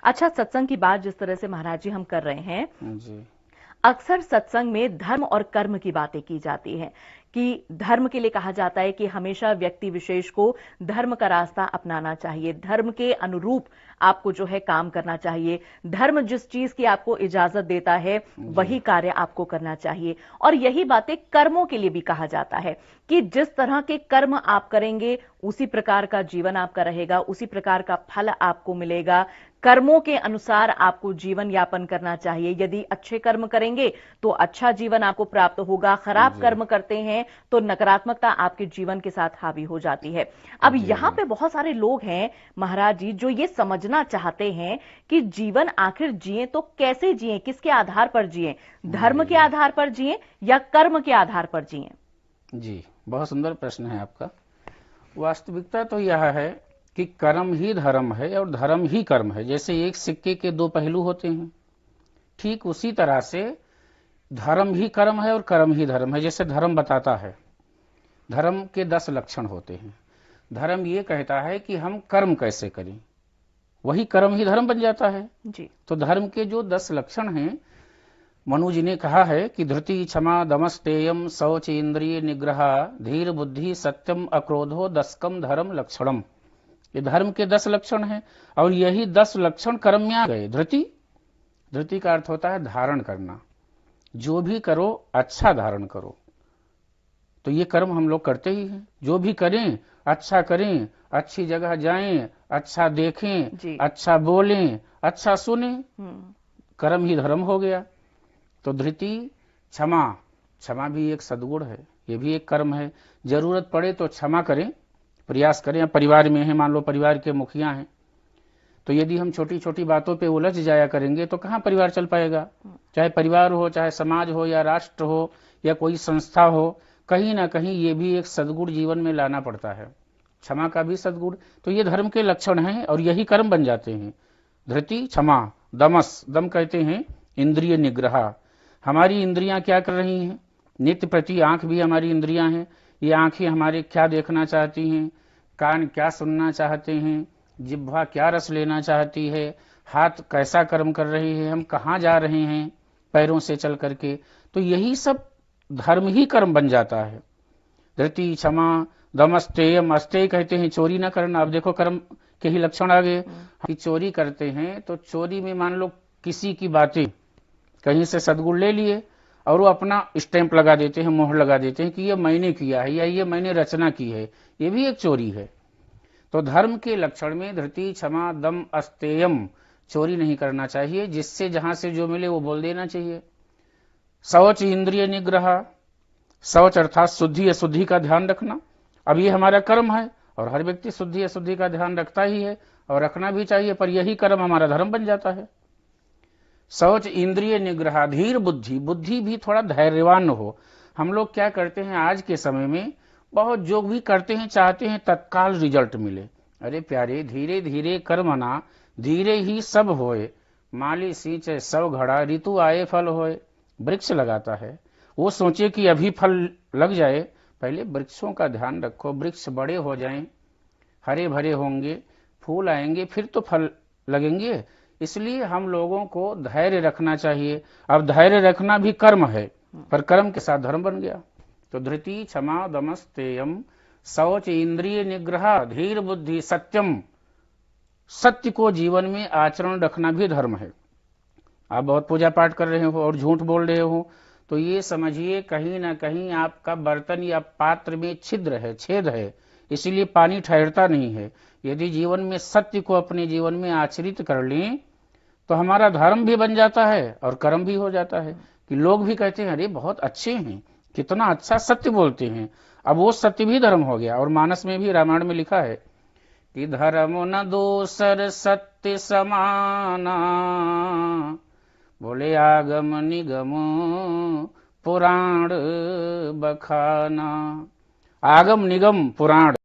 अच्छा, सत्संग की बात जिस तरह से महाराज जी हम कर रहे हैं, जी अक्सर सत्संग में धर्म और कर्म की बातें की जाती हैं कि धर्म के लिए कहा जाता है कि हमेशा व्यक्ति विशेष को धर्म का रास्ता अपनाना चाहिए, धर्म के अनुरूप आपको जो है काम करना चाहिए, धर्म जिस चीज की आपको इजाजत देता है जी वही कार्य आपको करना चाहिए। और यही बातें कर्मों के लिए भी कहा जाता है कि जिस तरह के कर्म आप करेंगे उसी प्रकार का जीवन आपका रहेगा, उसी प्रकार का फल आपको मिलेगा। कर्मों के अनुसार आपको जीवन यापन करना चाहिए। यदि अच्छे कर्म करेंगे तो अच्छा जीवन आपको प्राप्त होगा, खराब जी कर्म करते हैं तो नकारात्मकता आपके जीवन के साथ हावी हो जाती है। अब जी यहां जी पे बहुत सारे लोग हैं महाराज जी जो ये समझना चाहते हैं कि जीवन आखिर जिए तो कैसे जिए, किसके आधार पर जिए, धर्म जी के जी आधार पर जिए या कर्म के आधार पर जिए। जी बहुत सुंदर प्रश्न है आपका। वास्तविकता तो यह है कि कर्म ही धर्म है और धर्म ही कर्म है। जैसे एक सिक्के के दो पहलू होते हैं, ठीक उसी तरह से धर्म ही कर्म है और कर्म ही धर्म है। जैसे धर्म बताता है, धर्म के 10 लक्षण होते हैं। धर्म ये कहता है कि हम कर्म कैसे करें, वही कर्म ही धर्म बन जाता है। जी। तो धर्म के जो 10 लक्षण हैं, मनु जी ने कहा है कि धृति क्षमा दमस्तेयम शौच इंद्रिय निग्रह धीर बुद्धि सत्यम अक्रोधो दस्कम धर्म लक्षणम। ये धर्म के 10 लक्षण हैं और यही 10 लक्षण कर्म में आ गए। धृति, धृति का अर्थ होता है धारण करना। जो भी करो अच्छा धारण करो, तो ये कर्म हम लोग करते ही हैं। जो भी करें अच्छा करें, अच्छी जगह जाएं, अच्छा देखें, जी। अच्छा बोलें, अच्छा सुने, हम्म। कर्म ही धर्म हो गया। तो धृति, क्षमा, क्षमा भी एक सद्गुण है, ये भी एक कर्म है। जरूरत पड़े तो क्षमा करें, प्रयास करें। परिवार में है, मान लो परिवार के मुखिया हैं, तो यदि हम छोटी छोटी बातों पे उलझ जाया करेंगे तो कहाँ परिवार चल पाएगा। चाहे परिवार हो, चाहे समाज हो, या राष्ट्र हो, या कोई संस्था हो, कहीं ना कहीं ये भी एक सद्गुण जीवन में लाना पड़ता है, क्षमा का भी सद्गुण। तो ये धर्म के लक्षण हैं और यही कर्म बन जाते हैं। धृति, क्षमा, दमस, दम कहते हैं इंद्रिय निग्रह। हमारी इंद्रियां क्या कर रही हैं, नित्य प्रति आंख भी हमारी इंद्रियां हैं। ये आंखें हमारे क्या देखना चाहती हैं, कान क्या सुनना चाहते हैं, जिह्वा क्या रस लेना चाहती है, हाथ कैसा कर्म कर रही है, हम कहाँ जा रहे हैं पैरों से चल करके। तो यही सब धर्म ही कर्म बन जाता है। धृति, क्षमा, दमस्तेयम, अस्तेय कहते हैं चोरी ना करना। अब देखो कर्म के ही लक्षण आ गए कि चोरी करते हैं तो चोरी में मान लो किसी की बातें कहीं से सद्गुण ले लिए और वो अपना स्टैंप लगा देते हैं, मोहर लगा देते हैं कि ये मैंने किया है या ये मैंने रचना की है, ये भी एक चोरी है। तो धर्म के लक्षण में धृति, क्षमा, दम, अस्तेयम, चोरी नहीं करना चाहिए, जिससे जहां से जो मिले वो बोल देना चाहिए। शौच इंद्रिय निग्रह, शौच अर्थात शुद्धि अशुद्धि का ध्यान रखना। अब ये हमारा कर्म है और हर व्यक्ति शुद्धि अशुद्धि का ध्यान रखता ही है और रखना भी चाहिए, पर यही कर्म हमारा धर्म बन जाता है। शौच इंद्रिय निग्रह, धीर बुद्धि, बुद्धि भी थोड़ा धैर्यवान हो। हम लोग क्या करते हैं आज के समय में, बहुत जो भी करते हैं चाहते हैं तत्काल रिजल्ट मिले। अरे प्यारे, धीरे धीरे कर्मना धीरे ही सब होए, माली सींचे सौ घड़ा ऋतु आए फल होए। वृक्ष लगाता है, वो सोचे कि अभी फल लग जाए, पहले वृक्षों का ध्यान रखो, वृक्ष बड़े हो जाएं, हरे भरे होंगे, फूल आएंगे, फिर तो फल लगेंगे। इसलिए हम लोगों को धैर्य रखना चाहिए। अब धैर्य रखना भी कर्म है, पर कर्म के साथ धर्म बन गया। तो धृति, क्षमा, दमस्तेयम, शौच इंद्रिय निग्रह, धीर बुद्धि, सत्यम, सत्य को जीवन में आचरण रखना भी धर्म है। आप बहुत पूजा पाठ कर रहे हो और झूठ बोल रहे हो, तो ये समझिए कहीं ना कहीं आपका बर्तन या पात्र में छिद्र है, छेद है, इसीलिए पानी ठहरता नहीं है। यदि जीवन में सत्य को अपने जीवन में आचरित कर लें तो हमारा धर्म भी बन जाता है और कर्म भी हो जाता है। कि लोग भी कहते हैं अरे बहुत अच्छे हैं, कितना अच्छा सत्य बोलते हैं। अब वो सत्य भी धर्म हो गया। और मानस में भी, रामायण में लिखा है कि धर्म न दोसर सत्य समाना, बोले आगम निगम पुराण बखाना। आगम निगम पुराण